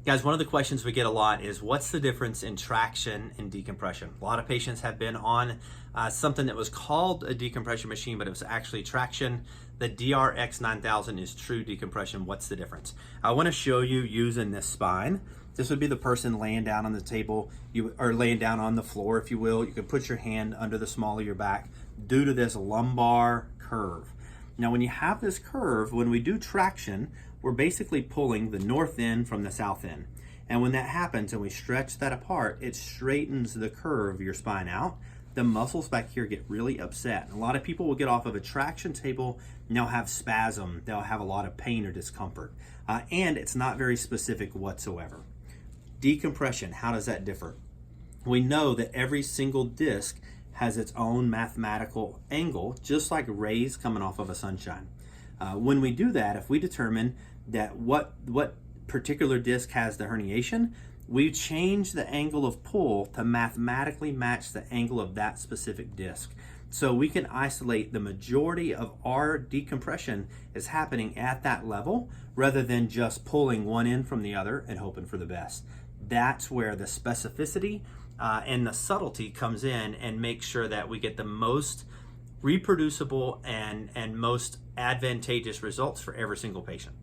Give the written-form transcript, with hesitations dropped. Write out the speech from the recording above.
Guys, one of the questions we get a lot is what's the difference in traction and decompression? A lot of patients have been on something that was called a decompression machine, but it was actually traction. The DRX 9000 is true decompression. What's the difference? I want to show you using this spine. This would be the person laying down on the table, or laying down on the floor, if you will. You can put your hand under the small of your back due to this lumbar curve. Now, when you have this curve, when we do traction, we're basically pulling the north end from the south end. And when that happens and we stretch that apart, it straightens the curve of your spine out. The muscles back here get really upset. A lot of people will get off of a traction table and they'll have spasm. They'll have a lot of pain or discomfort. And it's not very specific whatsoever. Decompression, how does that differ? We know that every single disc has its own mathematical angle, just like rays coming off of a sunshine. When we do that, if we determine that what particular disc has the herniation, we change the angle of pull to mathematically match the angle of that specific disc. So we can isolate the majority of our decompression is happening at that level rather than just pulling one end from the other and hoping for the best. That's where the specificity and the subtlety comes in and makes sure that we get the most reproducible and most advantageous results for every single patient.